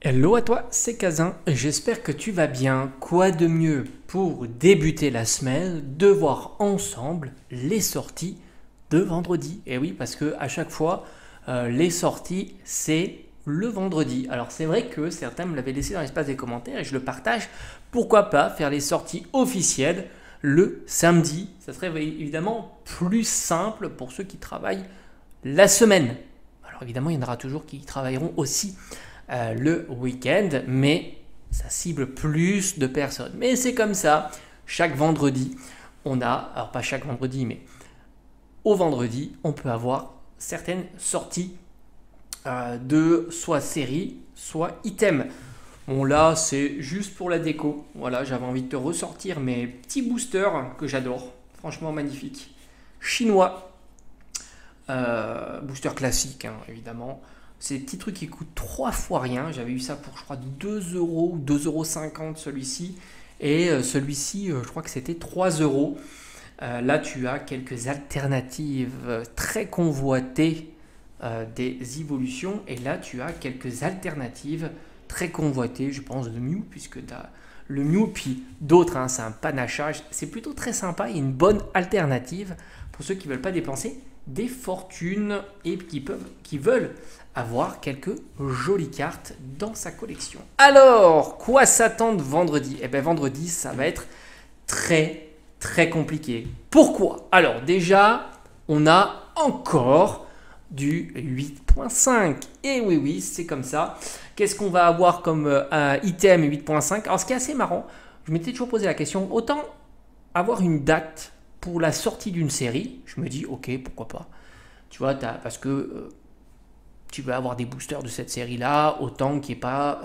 Hello à toi, c'est Kazin, j'espère que tu vas bien. Quoi de mieux pour débuter la semaine de voir ensemble les sorties de vendredi. Et oui, parce que à chaque fois, les sorties, c'est le vendredi. Alors c'est vrai que certains me l'avaient laissé dans l'espace des commentaires et je le partage. Pourquoi pas faire les sorties officielles le samedi? Ça serait évidemment plus simple pour ceux qui travaillent la semaine. Alors évidemment, il y en aura toujours qui travailleront aussi le week-end, mais ça cible plus de personnes. Mais c'est comme ça, chaque vendredi, on a, alors pas chaque vendredi, mais au vendredi, on peut avoir certaines sorties de soit séries, soit items. Bon là, c'est juste pour la déco. Voilà, j'avais envie de te ressortir mes petits boosters que j'adore. Franchement magnifique. Chinois. Booster classique, hein, évidemment. C'est des petits trucs qui coûtent 3 fois rien. J'avais eu ça pour, je crois, 2 euros ou 2,50 € celui-ci. Et celui-ci, je crois que c'était 3 euros. Là, tu as quelques alternatives très convoitées des évolutions. Et là, tu as quelques alternatives très convoitées, je pense, de Mew, puisque tu as le Mew, puis d'autres, hein, c'est un panachage. C'est plutôt très sympa et une bonne alternative pour ceux qui ne veulent pas dépenser des fortunes et qui veulent avoir quelques jolies cartes dans sa collection. Alors, quoi s'attendre vendredi? Eh bien, vendredi, ça va être très, très compliqué. Pourquoi? Alors, déjà, on a encore du 8.5. Et oui, oui, c'est comme ça. Qu'est-ce qu'on va avoir comme item 8.5? Alors, ce qui est assez marrant, je m'étais toujours posé la question, autant avoir une date pour la sortie d'une série, je me dis, ok, pourquoi pas. Tu vois, parce que tu veux avoir des boosters de cette série-là, autant qu'il n'y ait pas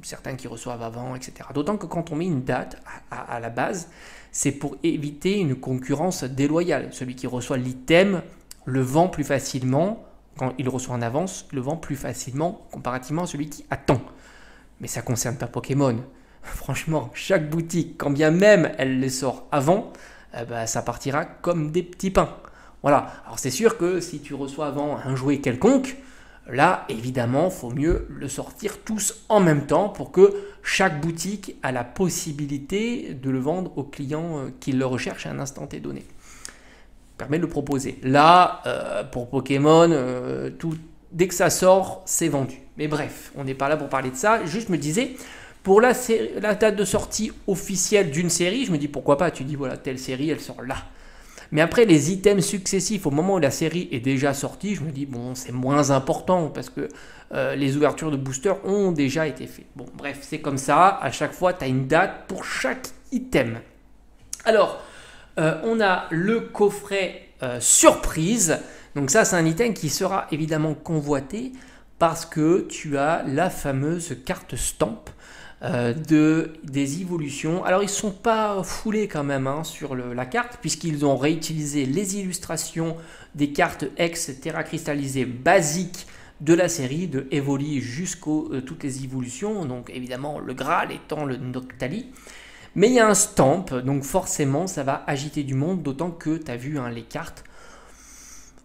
certains qui reçoivent avant, etc. D'autant que quand on met une date à la base, c'est pour éviter une concurrence déloyale. Celui qui reçoit l'item le vend plus facilement, quand il le reçoit en avance, le vend plus facilement comparativement à celui qui attend. Mais ça ne concerne pas Pokémon. Franchement, chaque boutique, quand bien même elle les sort avant, ça partira comme des petits pains. Voilà, alors c'est sûr que si tu reçois avant un jouet quelconque, là évidemment il faut mieux le sortir tous en même temps pour que chaque boutique a la possibilité de le vendre aux clients qui le recherchent à un instant T donné. Permet de le proposer. Là, pour Pokémon, dès que ça sort, c'est vendu. Mais bref, on n'est pas là pour parler de ça. Juste me disais, pour la date de sortie officielle d'une série, je me dis pourquoi pas. Tu dis voilà, telle série, elle sort là. Mais après, les items successifs, au moment où la série est déjà sortie, je me dis, bon, c'est moins important parce que les ouvertures de boosters ont déjà été faites. Bon, bref, c'est comme ça. À chaque fois, tu as une date pour chaque item. Alors, on a le coffret surprise. Donc ça, c'est un item qui sera évidemment convoité parce que tu as la fameuse carte stamp des évolutions. Alors ils ne sont pas foulés quand même hein, sur la carte puisqu'ils ont réutilisé les illustrations des cartes ex Terra cristallisées basiques de la série de Evoli jusqu'aux toutes les évolutions, donc évidemment le Graal étant le Noctali. Mais il y a un stamp, donc forcément ça va agiter du monde, d'autant que tu as vu hein, les cartes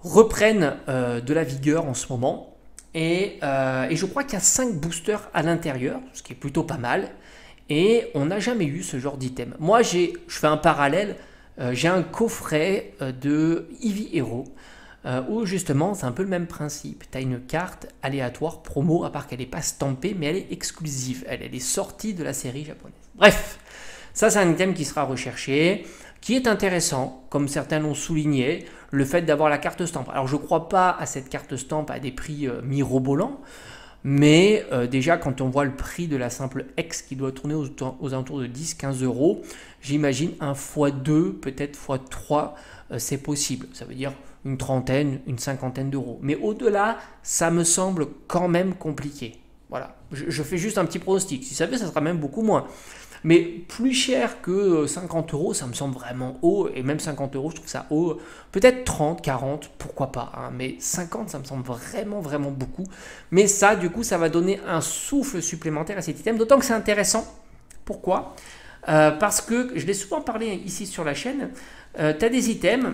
reprennent de la vigueur en ce moment. Et je crois qu'il y a 5 boosters à l'intérieur, ce qui est plutôt pas mal. Et on n'a jamais eu ce genre d'item. Moi, je fais un parallèle. J'ai un coffret de Eevee Hero où justement, c'est un peu le même principe. Tu as une carte aléatoire promo, à part qu'elle n'est pas stampée, mais elle est exclusive. Elle est sortie de la série japonaise. Bref, ça, c'est un item qui sera recherché, qui est intéressant, comme certains l'ont souligné, le fait d'avoir la carte stamp. Alors je ne crois pas à cette carte stamp à des prix mirobolants, mais déjà quand on voit le prix de la simple X qui doit tourner aux alentours de 10-15 euros, j'imagine un x2, peut-être x3, c'est possible. Ça veut dire une trentaine, une cinquantaine d'euros. Mais au-delà, ça me semble quand même compliqué. Voilà, je fais juste un petit pronostic. Si ça veut, ça sera même beaucoup moins. Mais plus cher que 50 euros, ça me semble vraiment haut. Et même 50 euros, je trouve ça haut. Peut-être 30, 40, pourquoi pas. Hein. Mais 50, ça me semble vraiment, vraiment beaucoup. Mais ça, du coup, ça va donner un souffle supplémentaire à cet item. D'autant que c'est intéressant. Pourquoi parce que, je l'ai souvent parlé ici sur la chaîne, tu as des items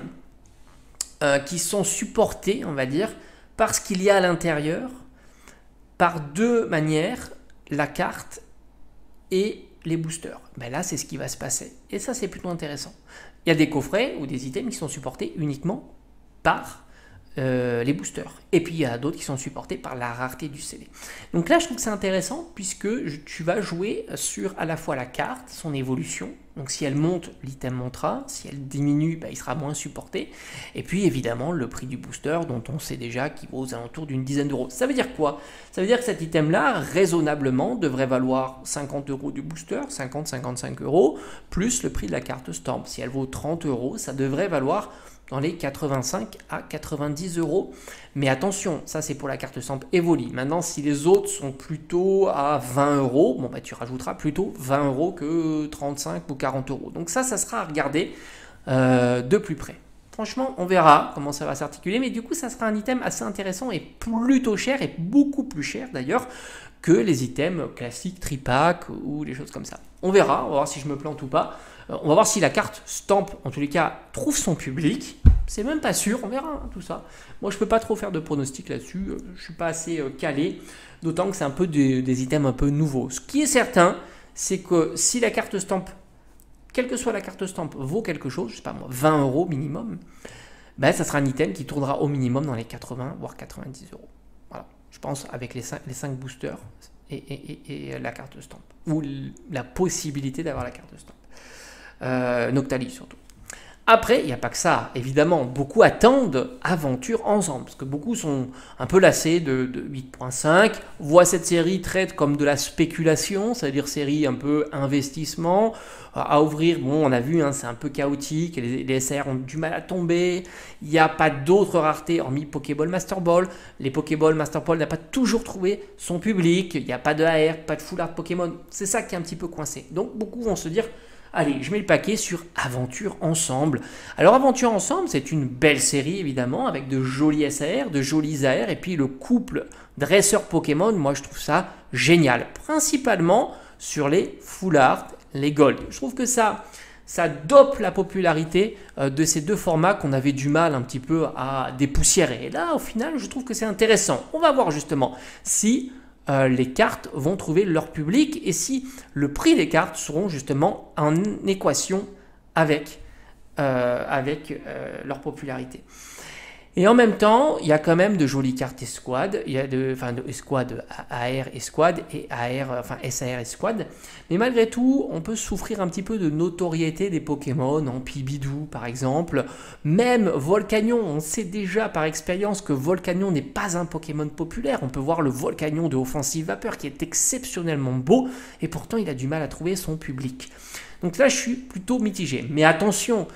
qui sont supportés, on va dire, parce qu'il y a à l'intérieur par deux manières, la carte et les boosters. Ben là, c'est ce qui va se passer. Et ça, c'est plutôt intéressant. Il y a des coffrets ou des items qui sont supportés uniquement par les boosters. Et puis, il y a d'autres qui sont supportés par la rareté du CD. Donc là, je trouve que c'est intéressant puisque tu vas jouer sur à la fois la carte, son évolution. Donc, si elle monte, l'item montera. Si elle diminue, ben, il sera moins supporté. Et puis, évidemment, le prix du booster dont on sait déjà qu'il vaut aux alentours d'une dizaine d'euros. Ça veut dire quoi? Ça veut dire que cet item-là, raisonnablement, devrait valoir 50 euros du booster, 50-55 euros, plus le prix de la carte stamp. Si elle vaut 30 euros, ça devrait valoir dans les 85 à 90 euros. Mais attention, ça c'est pour la carte stamp Evoli. Maintenant, si les autres sont plutôt à 20 euros, bon, bah, tu rajouteras plutôt 20 euros que 35 ou 40 euros. Donc ça sera à regarder de plus près. Franchement, on verra comment ça va s'articuler, mais du coup, ça sera un item assez intéressant et plutôt cher, et beaucoup plus cher d'ailleurs que les items classiques tripack ou des choses comme ça. On verra si je me plante ou pas. On va voir si la carte stamp, en tous les cas, trouve son public. C'est même pas sûr, on verra tout ça. Moi, je peux pas trop faire de pronostics là-dessus. Je suis pas assez calé, d'autant que c'est un peu des items un peu nouveaux. Ce qui est certain, c'est que si la carte stamp, quelle que soit la carte stamp, vaut quelque chose, je sais pas moi, 20 euros minimum, ben, ça sera un item qui tournera au minimum dans les 80 voire 90 euros. Voilà, je pense avec les 5 boosters et la carte stamp, ou la possibilité d'avoir la carte stamp. Noctali surtout. Après, il n'y a pas que ça. Évidemment, beaucoup attendent Aventure Ensemble, parce que beaucoup sont un peu lassés de 8.5, voient cette série traite comme de la spéculation, c'est-à-dire série un peu investissement, à ouvrir, bon, on a vu, hein, c'est un peu chaotique, les SR ont du mal à tomber, il n'y a pas d'autres raretés hormis Pokéball Master Ball, les Pokéball Master Ball n'a pas toujours trouvé son public, il n'y a pas de AR, pas de full art Pokémon, c'est ça qui est un petit peu coincé. Donc beaucoup vont se dire, allez, je mets le paquet sur Aventure Ensemble. Alors Aventure Ensemble, c'est une belle série évidemment, avec de jolis SAR, de jolis AR, et puis le couple dresseur Pokémon, moi je trouve ça génial. Principalement sur les full art, les gold. Je trouve que ça dope la popularité de ces deux formats qu'on avait du mal un petit peu à dépoussiérer. Et là, au final, je trouve que c'est intéressant. On va voir justement si les cartes vont trouver leur public et si le prix des cartes seront justement en équation avec leur popularité. Et en même temps, il y a quand même de jolies cartes escouade, il y a de escouade AR escouade et SAR escouade. Mais malgré tout, on peut souffrir un petit peu de notoriété des Pokémon en Pibidou par exemple. Même Volcanion, on sait déjà par expérience que Volcanion n'est pas un Pokémon populaire. On peut voir le Volcanion de Offensive Vapeur qui est exceptionnellement beau et pourtant il a du mal à trouver son public. Donc là, je suis plutôt mitigé. Mais attention,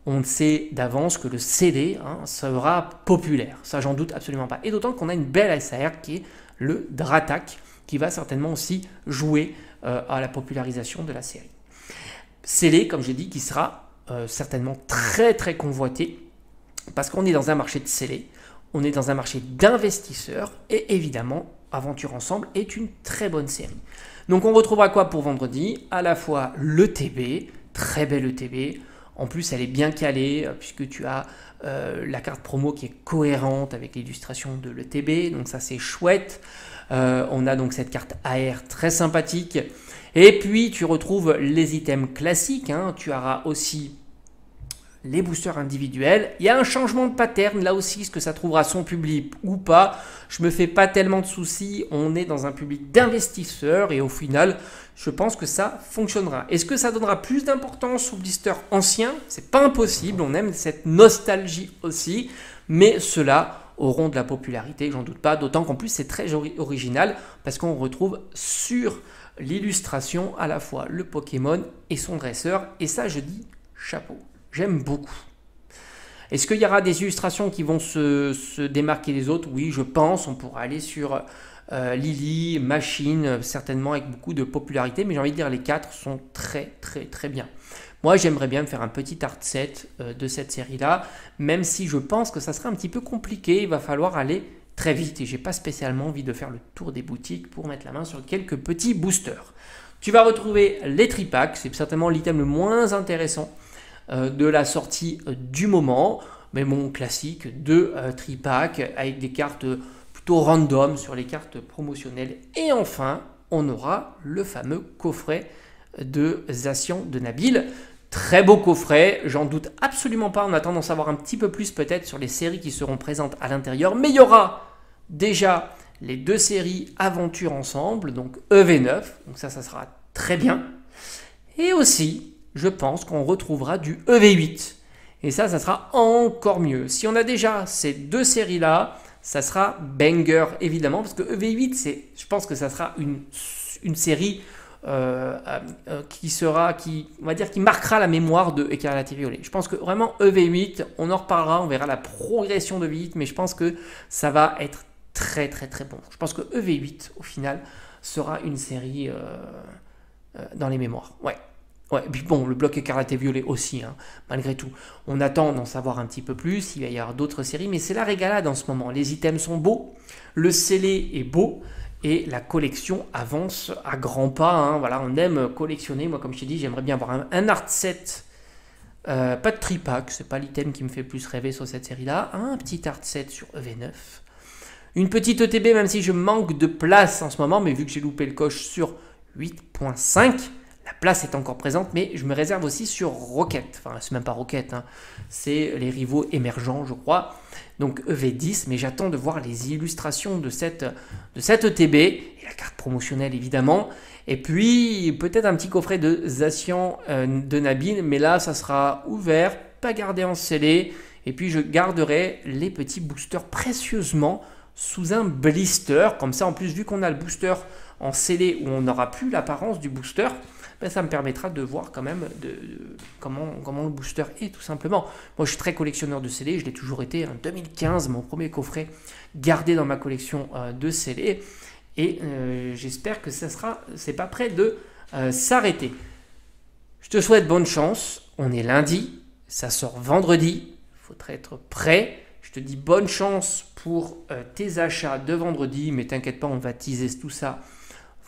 on sait d'avance que le CD sera populaire. Ça, j'en doute absolument pas. Et d'autant qu'on a une belle SAR qui est le Dratak, qui va certainement aussi jouer à la popularisation de la série. CD, comme j'ai dit, qui sera certainement très très convoité, parce qu'on est dans un marché de CD, on est dans un marché d'investisseurs, et évidemment, Aventure Ensemble est une très bonne série. Donc on retrouvera quoi pour vendredi? À la fois l'ETB, très belle ETB. En plus, elle est bien calée puisque tu as la carte promo qui est cohérente avec l'illustration de l'ETB. Donc ça, c'est chouette. On a donc cette carte AR très sympathique. Et puis, tu retrouves les items classiques. Tu auras aussi les boosters individuels. Il y a un changement de pattern. Là aussi, est-ce que ça trouvera son public ou pas? Je me fais pas tellement de soucis. On est dans un public d'investisseurs et au final, je pense que ça fonctionnera. Est-ce que ça donnera plus d'importance aux blisters anciens? C'est pas impossible. On aime cette nostalgie aussi. Mais ceux-là auront de la popularité, j'en doute pas. D'autant qu'en plus, c'est très original parce qu'on retrouve sur l'illustration à la fois le Pokémon et son dresseur. Et ça, je dis chapeau. J'aime beaucoup. Est-ce qu'il y aura des illustrations qui vont se démarquer des autres? Oui, je pense. On pourra aller sur Lily, Machine, certainement avec beaucoup de popularité. Mais j'ai envie de dire, les 4 sont très, très, très bien. Moi, j'aimerais bien me faire un petit art set de cette série-là. Même si je pense que ça serait un petit peu compliqué. Il va falloir aller très vite. Et j'ai pas spécialement envie de faire le tour des boutiques pour mettre la main sur quelques petits boosters. Tu vas retrouver les tripacks. C'est certainement l'item le moins intéressant de la sortie du moment, mais bon, classique, de tripack avec des cartes plutôt random sur les cartes promotionnelles. Et enfin, on aura le fameux coffret de Zacian de Nabil. Très beau coffret, j'en doute absolument pas. On attend d'en savoir un petit peu plus peut-être sur les séries qui seront présentes à l'intérieur. Mais il y aura déjà les 2 séries Aventure ensemble, donc EV9. Donc ça sera très bien. Et aussi, je pense qu'on retrouvera du EV8. Et ça sera encore mieux. Si on a déjà ces 2 séries-là, ça sera banger évidemment, parce que EV8, je pense que ça sera une série qui marquera la mémoire de Écarlate et Violet. Je pense que vraiment EV8, on en reparlera, on verra la progression de EV8, mais je pense que ça va être très très très bon. Je pense que EV8, au final, sera une série dans les mémoires. Ouais. Ouais, et puis bon, le bloc Écarlate et Violet aussi, hein, malgré tout. On attend d'en savoir un petit peu plus, il va y avoir d'autres séries, mais c'est la régalade en ce moment. Les items sont beaux, le scellé est beau, et la collection avance à grands pas. Hein. Voilà, on aime collectionner. Moi, comme je t'ai dit, j'aimerais bien avoir un art set. Pas de tripack, c'est pas l'item qui me fait plus rêver sur cette série-là. Un petit art set sur EV9. Une petite ETB, même si je manque de place en ce moment, mais vu que j'ai loupé le coche sur 8.5, la place est encore présente, mais je me réserve aussi sur Rocket. Enfin, c'est même pas Rocket, hein. C'est les rivaux émergents, je crois. Donc EV10, mais j'attends de voir les illustrations de cette ETB, et la carte promotionnelle évidemment. Et puis peut-être un petit coffret de Zacian de Nabil, mais là ça sera ouvert, pas gardé en scellé. Et puis je garderai les petits boosters précieusement sous un blister. Comme ça, en plus, vu qu'on a le booster en scellé où on n'aura plus l'apparence du booster, ben, ça me permettra de voir quand même comment le booster est tout simplement. Moi je suis très collectionneur de scellés, je l'ai toujours été. En 2015, mon premier coffret gardé dans ma collection de scellés. Et j'espère que c'est pas prêt de s'arrêter. Je te souhaite bonne chance. On est lundi, ça sort vendredi. Il faudrait être prêt. Je te dis bonne chance pour tes achats de vendredi. Mais t'inquiète pas, on va teaser tout ça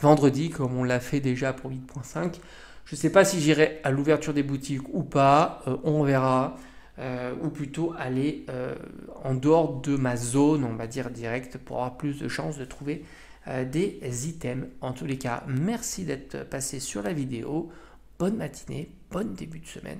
vendredi, comme on l'a fait déjà pour 8.5. Je ne sais pas si j'irai à l'ouverture des boutiques ou pas, on verra. Ou plutôt aller en dehors de ma zone, on va dire direct, pour avoir plus de chances de trouver des items. En tous les cas, merci d'être passé sur la vidéo. Bonne matinée, bon début de semaine.